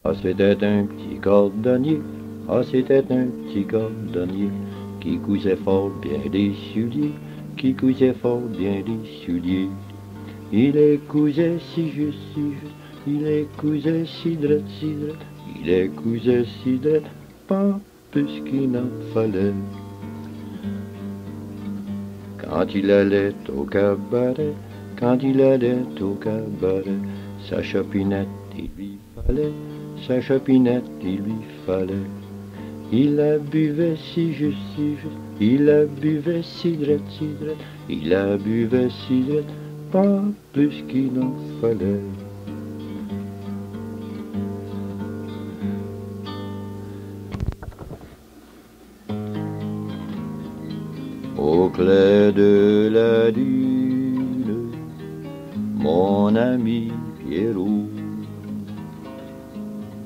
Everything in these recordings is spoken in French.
Ah, c'était un petit cordonnier, ah, c'était un petit cordonnier, qui cousait fort bien des souliers, qui cousait fort bien des souliers. Il les cousait si juste, si juste, il les cousait si drette, il les cousait si drette, pas plus qu'il n'en fallait. Quand il allait au cabaret, quand il allait au cabaret, sa chopinette il lui fallait, sa chopinette il lui fallait. Il la buvait si juste, si juste, il la buvait si drette, il la buvait si drette, pas plus qu'il n'en fallait. Au clair de la lune, mon ami Pierrot,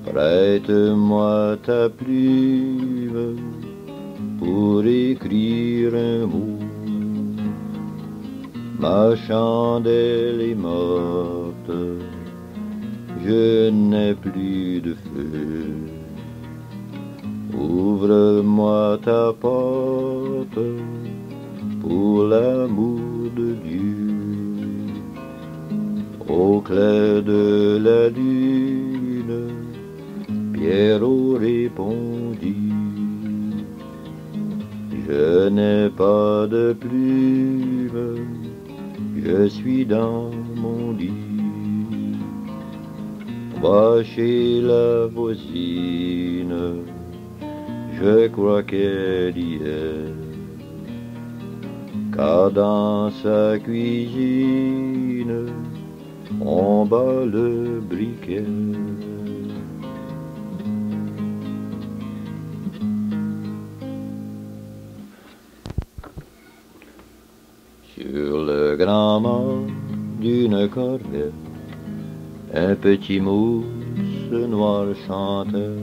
prête-moi ta plume pour écrire un mot. Ma chandelle est morte, je n'ai plus de feu. Ouvre-moi ta porte pour l'amour de Dieu. Au clair de la lune, Pierrot répondit, je n'ai pas de plume, je suis dans mon lit. Va chez la voisine, je crois qu'elle y est, car dans sa cuisine, on bat le briquet. Sur le grand mât d'une corvette, un petit mousse noir chantait.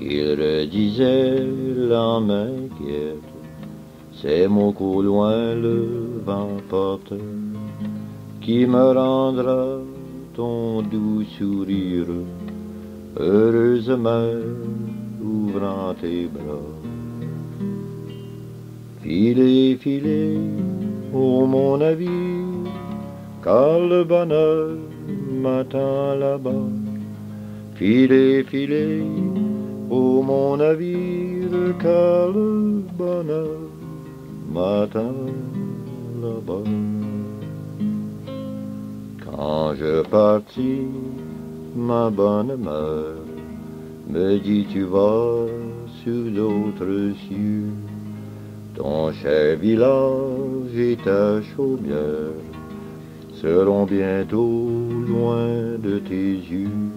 Il redisait l'âme inquiète, c'est mon qu'au loin le vent porte, qui me rendra ton doux sourire, heureuse mère, ouvrant tes bras. Filez, filez, ô mon navire, car le bonheur m'attend là-bas. Filez, filez, ô mon navire, car le bonheur m'attend là-bas. Quand je partis, ma bonne mère me dit tu vas sur d'autres cieux. Ton cher village et ta chaumière seront bientôt loin de tes yeux.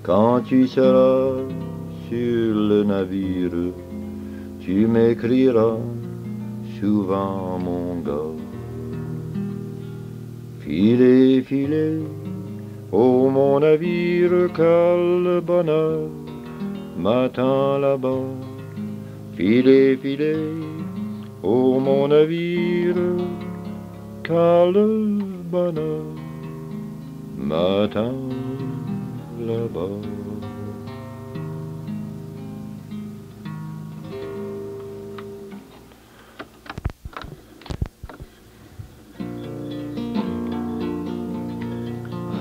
Quand tu seras sur le navire, tu m'écriras souvent mon gars. Filez, filez, ô mon navire, car le bonheur m'attend là-bas. Filez, filez, ô mon navire, car le bonheur m'attend là-bas.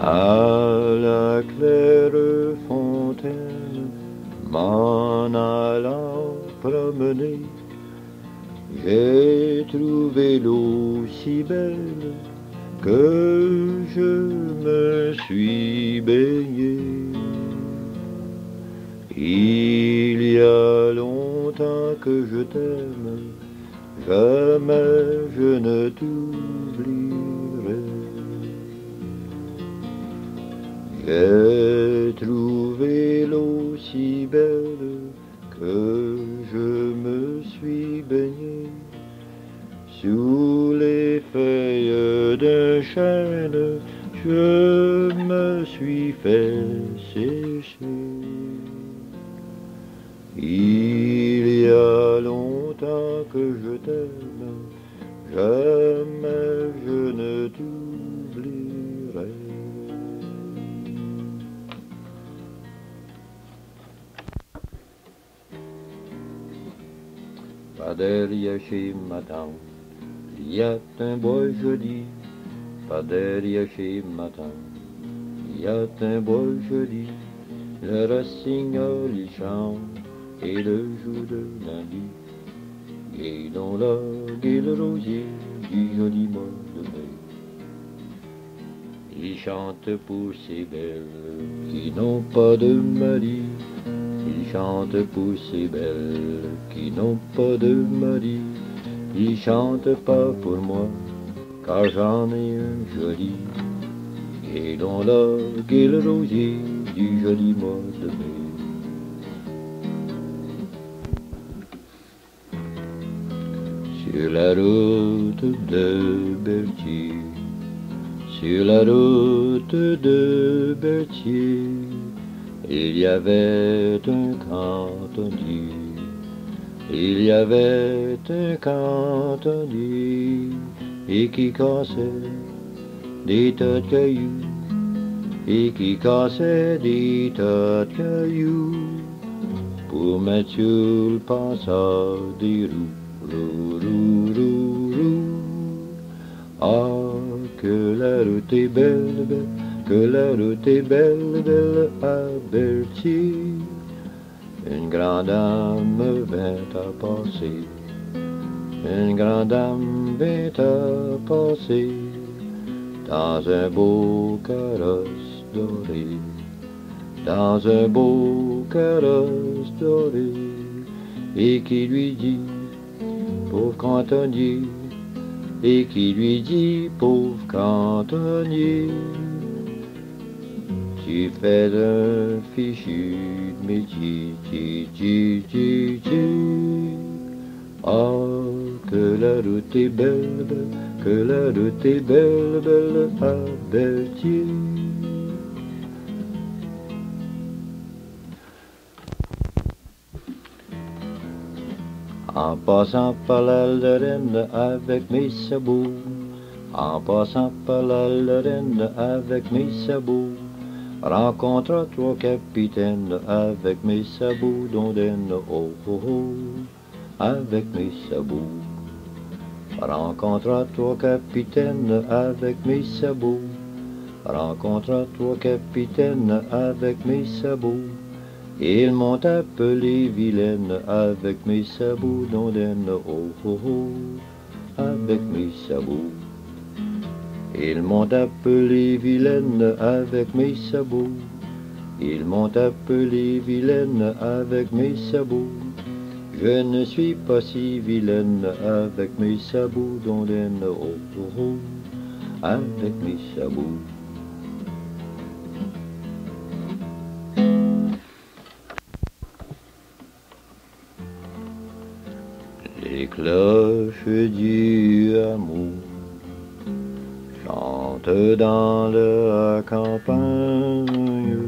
À la claire fontaine, m'en allant promener, j'ai trouvé l'eau si belle que je me suis baigné. Il y a longtemps que je t'aime, jamais je ne t'oublierai. J'ai trouvé l'eau si belle que je me suis baigné sous les feuilles d'un chêne, je me suis fait sécher. Il y a longtemps que je t'aime, jamais je ne t'oublierai. pas derrière chez ma tante. Il y a un bois joli, pas derrière chez ma tante. Il y a un bois joli, le rossignol il chante, et le jour de lundi, et dans l'orgue et le rosier du joli mois de mai. Il chante pour ces belles qui n'ont pas de mari. Il chante pour ces belles qui n'ont pas de mari. Il chante pas pour moi, car j'en ai un joli. Et dans l'orgue et le rosier du joli mois de mai. Sur la route de Berthier, sur la route de Berthier, il y avait un cantonnier. Il y avait un cantonnier et qui cassait des tas de cailloux, et qui cassait des tas de cailloux pour mettre sur le passage des roues. Roue, roue, roue, roue. Ah, que la route est belle, belle, que la route est belle, belle à Berthier. Une grande dame vint à passer, une grande dame vint à passer, dans un beau carrosse doré, dans un beau carrosse doré, et qui lui dit, pauvre cantonnier, et qui lui dit, pauvre cantonnier, tu fais un fichu de métier, Ah, que la route est belle, belle, que la route est belle, belle à Berthier. En passant par la Lorraine avec mes sabots, en passant par la Lorraine avec mes sabots, rencontre trois capitaines avec mes sabots d'ondaine, oh oh oh, avec mes sabots. Rencontre trois capitaines avec mes sabots, rencontre trois capitaines avec mes sabots. Ils m'ont appelé vilaine avec mes sabots d'ondaine, oh oh oh, avec mes sabots. Ils m'ont appelé vilaine avec mes sabots, ils m'ont appelé vilaine avec mes sabots. Je ne suis pas si vilaine avec mes sabots d'ondaine, oh oh oh, avec mes sabots. Les cloches du hameau chantent dans la campagne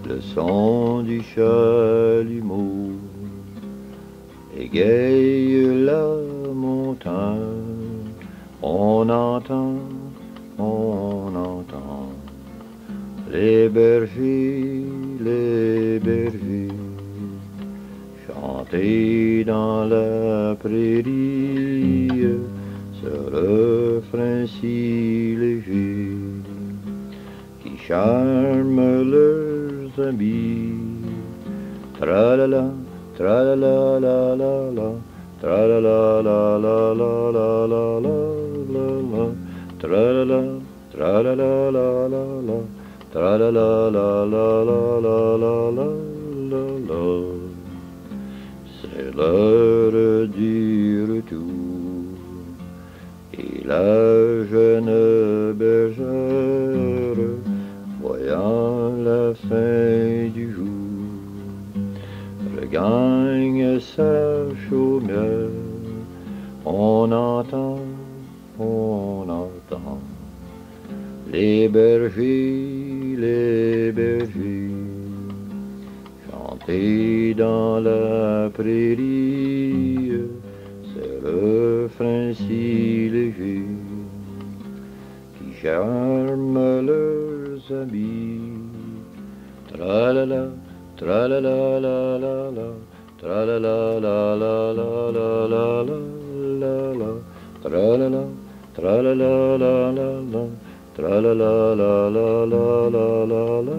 le son du chalumeau, égaye la montagne, on entend les bergers chanter dans la prairie ce refrain si léger qui charme leurs amis. Tra-la-la, tra-la-la, la la la, tra-la-la, la la la la la la la, tra-la-la, tra-la-la, la la la, tra-la-la, la la la la la la la. C'est l'heure du retour, et la jeune bergère, voyant la fin du jour, regagne sa chaumière. On entend les bergers, chanter dans la prairie, c'est le refrain si léger qui charme leurs amis. Tra-la-la, tra-la-la, la la la, tra la la la la la la la la la, tra la la, tra la la la la la, tra la la la la la la la la la.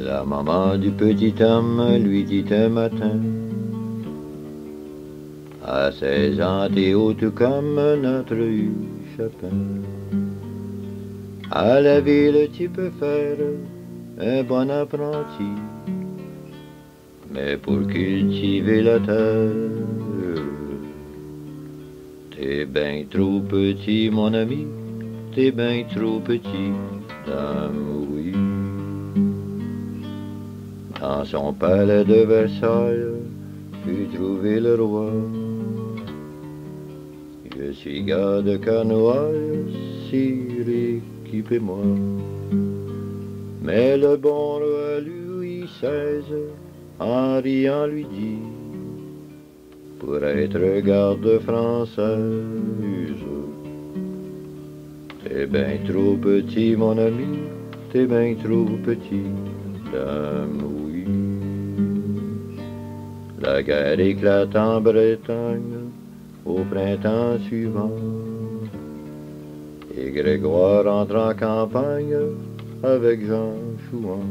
La maman du petit homme lui dit un matin: à 16 ans t'es haut tout comme notre Chapin. À la ville tu peux faire un bon apprenti, mais pour cultiver la terre, t'es ben trop petit mon ami, t'es ben trop petit, dame, oui. Dans son palais de Versailles, puis trouver le roi. Je suis gars de Cornouailles, sire, équipez-moi. Mais le bon roi Louis XVI, en riant, lui dit: pour être garde française, t'es ben trop petit, mon ami, t'es ben trop petit, dame, oui. La guerre éclate en Bretagne au printemps suivant, et Grégoire entre en campagne avec Jean Chouan.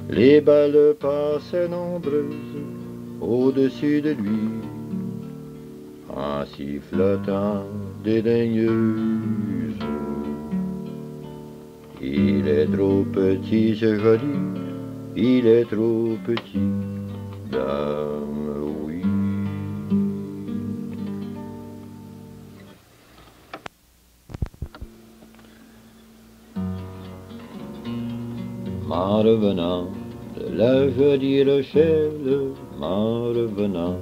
Les balles passaient nombreuses au-dessus de lui, en sifflotant dédaigneuse. Il est trop petit ce joli, il est trop petit, dame, oui. M'en revenant de la jolie Rochelle, m'en revenant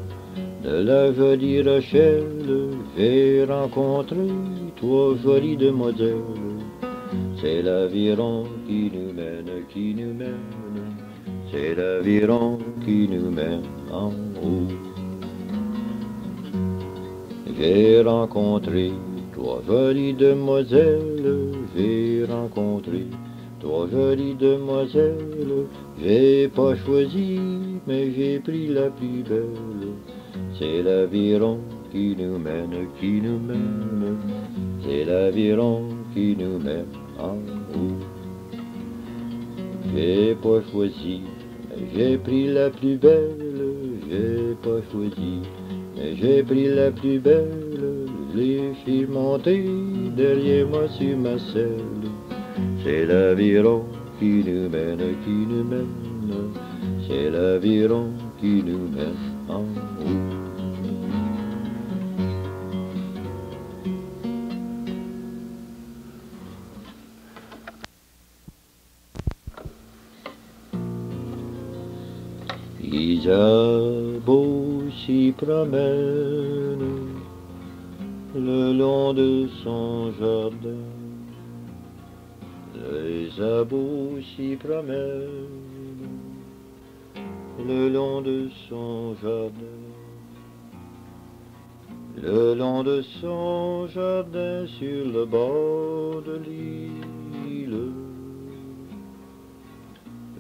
de la jolie Rochelle, j'ai rencontré trois jolies demoiselles. C'est l'aviron qui nous mène, qui nous mène, c'est l'aviron qui nous mène en haut. J'ai rencontré trois jolies demoiselles, j'ai rencontré trois jolies demoiselles. J'ai pas choisi, mais j'ai pris la plus belle. C'est l'aviron qui nous mène, qui nous mène, c'est l'aviron qui nous mène en haut. J'ai pas choisi, mais j'ai pris la plus belle. J'ai pas choisi, mais j'ai pris la plus belle. Les filles montées derrière moi sur ma selle. C'est l'aviron qui nous mène, qui nous mène, c'est l'aviron qui nous mène en haut. Isabeau s'y promène le long de son jardin. Les Isabeau s'y promène le long de son jardin. Le long de son jardin sur le bord de l'île.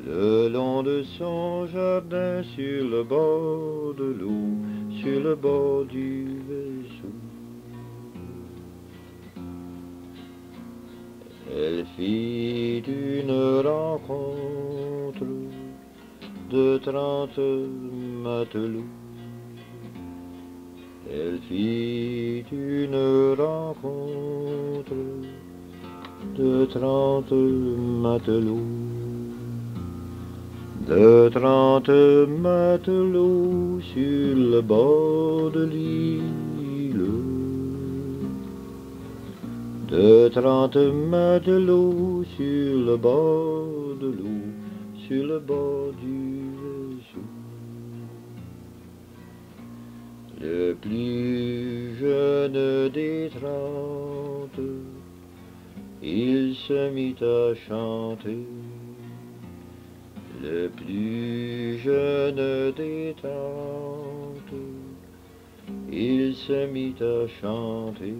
Le long de son jardin sur le bord de l'eau, sur le bord du vaisseau. Elle fit une rencontre de 30 matelots. Elle fit une rencontre de 30 matelots. De 30 matelots sur le bord de l'île. De 30 matelots sur le bord de l'eau, sur le bord du vaisseau. Le plus jeune des 30, il se mit à chanter. Le plus jeune des 30, il se mit à chanter.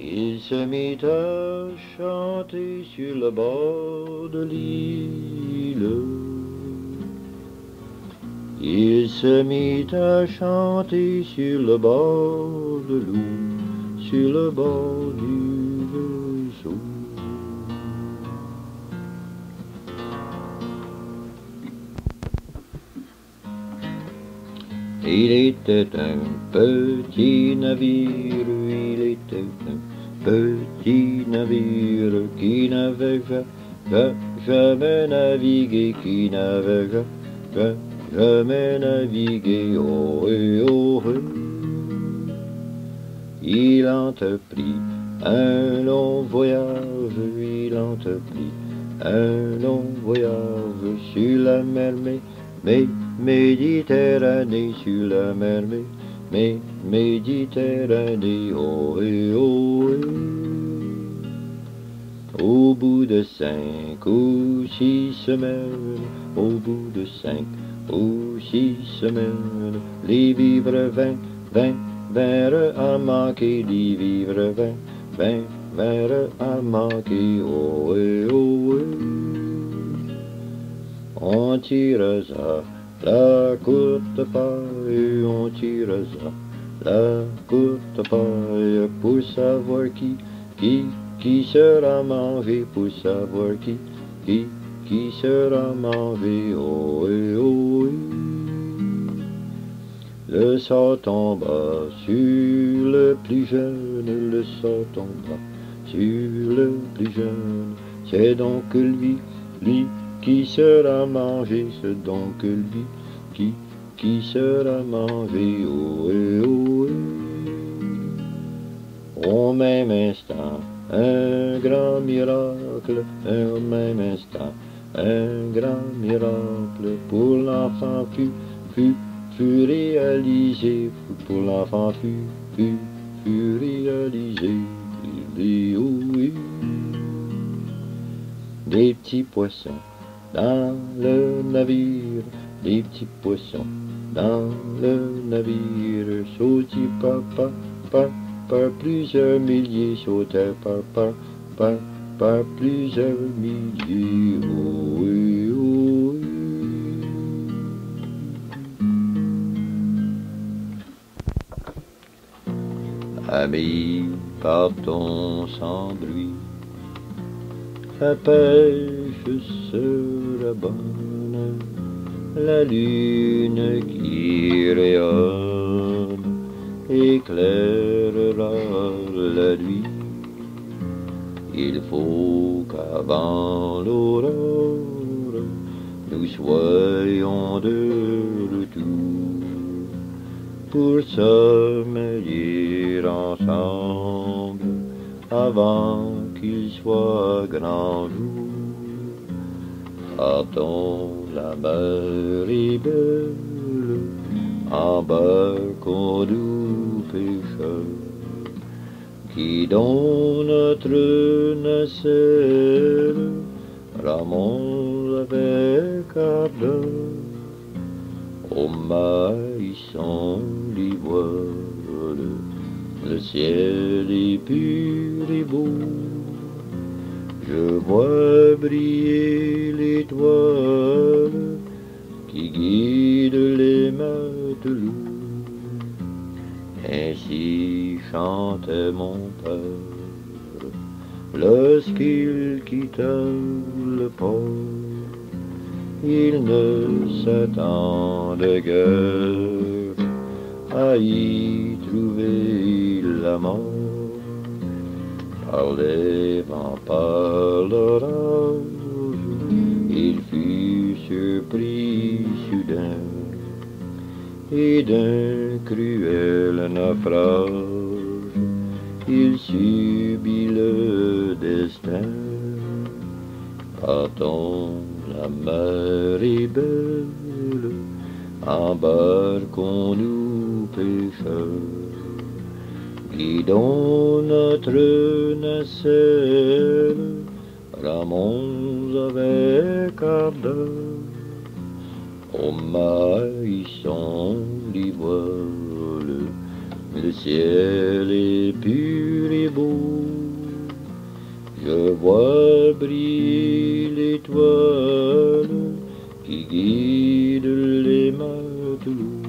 Il se mit à chanter sur le bord de l'île. Il se mit à chanter sur le bord de l'eau, sur le bord du vaisseau. Il était un petit navire, il était un petit navire qui n'avait jamais navigué, qui n'avait jamais navigué, oh et oh. Il entreprit un long voyage, il entreprit un long voyage sur la mer Méditerranée, sur la mer Méditerranée, oh et oh et. Au bout de 5 ou 6 semaines, au bout de 5 ou 6 semaines, les vivres vinrent à manquer, les vivres vinrent à manquer, oh et oh et. On tira la courte paille, on tira la courte paille pour savoir qui sera mangé, pour savoir qui sera mangé, oh et oh et. Le sort tomba sur le plus jeune, le sort tomba sur le plus jeune, c'est donc lui qui sera mangé, c'est donc lui qui sera mangé, oh et oh et. Au même instant, un grand miracle, au même instant, un grand miracle pour l'enfant fut réalisé, pour l'enfant fut réalisé, oui, oui. Des petits poissons dans le navire, des petits poissons dans le navire, sautés par plusieurs milliers, sautaient par plusieurs milliers, oh oui, oh oui. Amis, partons sans bruit, la pêche sera bonne, la lune qui rayonne éclairera la nuit. Il faut qu'avant l'aurore, nous soyons de retour pour sommeiller ensemble avant qu'il soit grand jour. Partons, la mer est belle, embarquons nous pêcheurs, guidons notre nacelle, ramons avec ardeur, au maïsson les voiles, le ciel est pur et beau. Je vois briller l'étoile qui guide les matelots. Ainsi chantait mon père Lorsqu'il quitta le port, il ne s'attendait guère à y trouver la mort. Par les vents, par l'orage, il fut surpris soudain et d'un cruel naufrage il subit le destin. Partons, la mer est belle, embarquons-nous pécheurs, guidons notre nacelle, ramons avec ardeur. Au mât sont les voiles, le ciel est pur et beau. Je vois briller l'étoile qui guide les matelots.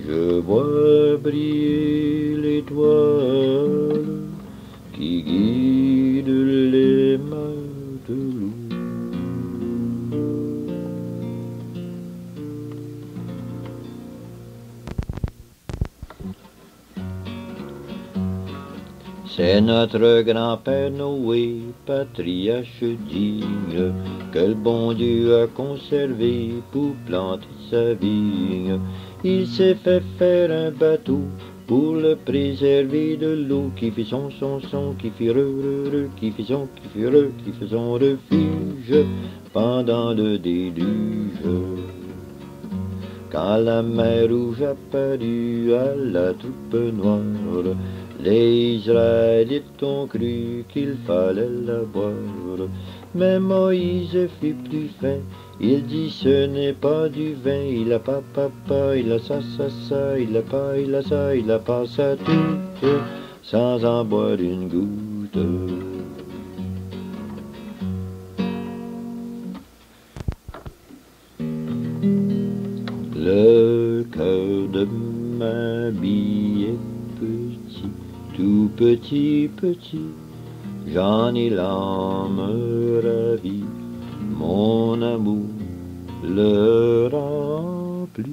Je vois briller l'étoile qui guide les matelots. C'est notre grand-père Noé, patriarche digne, que le bon Dieu a conservé pour planter sa vigne. Il s'est fait faire un bateau pour le préserver de l'eau, qui fit son, qui fit qui fit son, qui fit son refuge pendant le déluge. Quand la mer rouge apparut à la troupe noire, les Israélites ont cru qu'il fallait la boire. Mais Moïse fut plus fin, il dit ce n'est pas du vin, il a pas papa, il a ça, il a pas, il a ça, il a pas ça tout, sans en boire une goutte. Le cœur de ma vie est petit, tout petit, petit, j'en ai l'âme ravie, mon amour le remplit.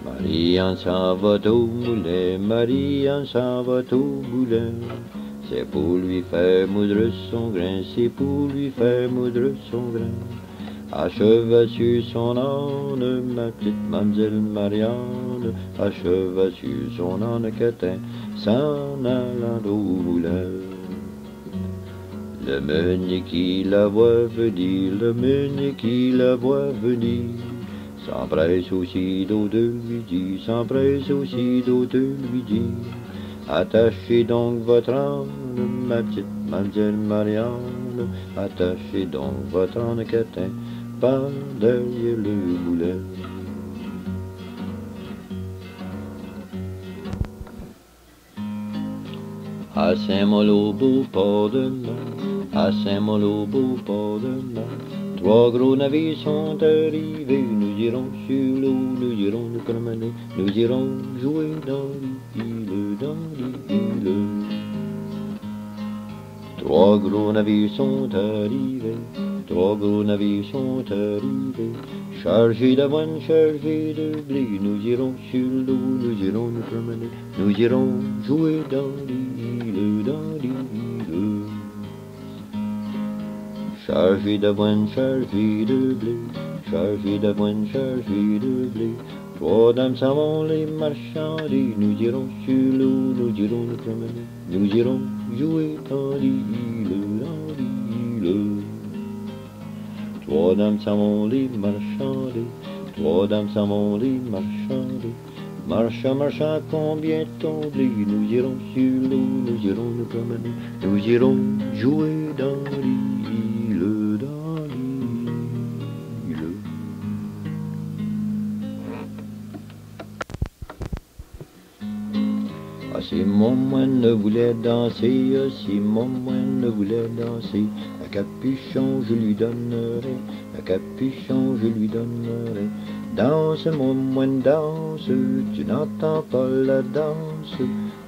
Marie-Anne s'en va au moulin, Marie-Anne s'en va au moulin. C'est pour lui faire moudre son grain, c'est pour lui faire moudre son grain. À cheval sur son âne, ma petite mamselle Marianne, à cheval sur son âne catin, s'en allant au moulin. Le meunier qui la voit venir, le meunier qui la voit venir, s'empresse aussitôt de lui dire, s'empresse aussitôt de lui dire. Attachez donc votre âne, ma petite mamselle Marianne, attachez donc votre âne catin par derrière le moulin. À Saint-Malo, beau port de mer, à Saint-Malo, beau port de mer, trois gros navires sont arrivés, nous irons sur l'eau, nous irons nous promener, nous irons jouer dans l'île, dans l'île. Trois gros navires sont arrivés, trois gros navires sont arrivés, chargés d'avoine, chargés de blé, nous irons sur l'eau, nous irons nous promener, nous irons jouer dans l'île, dans l'île. Chargés d'avoine, chargés de blé, chargés d'avoine, chargés de blé, trois dames s'en vont les marchander, nous irons sur l'eau, nous irons nous promener, nous irons jouer dans l'île, dans l'île. Trois dames s'en vont les marchander, trois dames s'en vont les marchander, marchant, marchant, combien tomber, nous irons sur l'eau, nous irons nous promener, nous irons jouer dans l'île, dans l'île. Ah, si mon moine ne voulait voulait danser, si mon moine voulait danser, un capuchon je lui donnerai, un capuchon je lui donnerai. Danse mon moine, danse, tu n'entends pas la danse,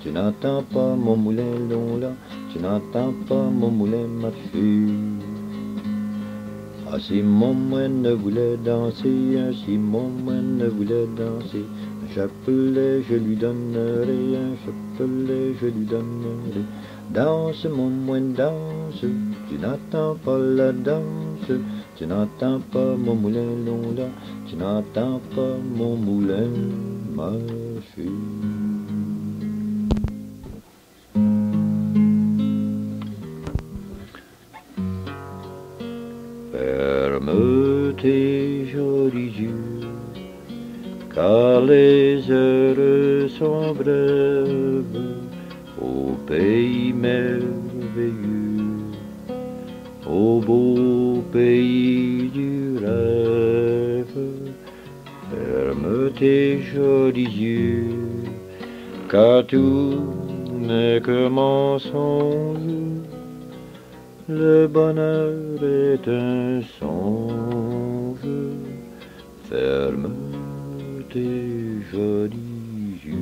tu n'entends pas mon moulin long là, tu n'entends pas mon moulin ma fille. Ah, si mon moine voulait danser, si mon moine voulait danser, un chapelet je lui donnerai, un chapelet je lui donnerai. Danse mon moine, danse, tu n'entends pas la danse, tu n'entends pas mon moulin long là, tu n'entends pas mon moulin ma fille. Ferme tes jolis yeux, car les heures sont brèves au pays merveilleux, au beau pays du rêve. Ferme tes jolis yeux, car tout n'est que mensonge. Le bonheur est un songe, ferme tes jolis yeux.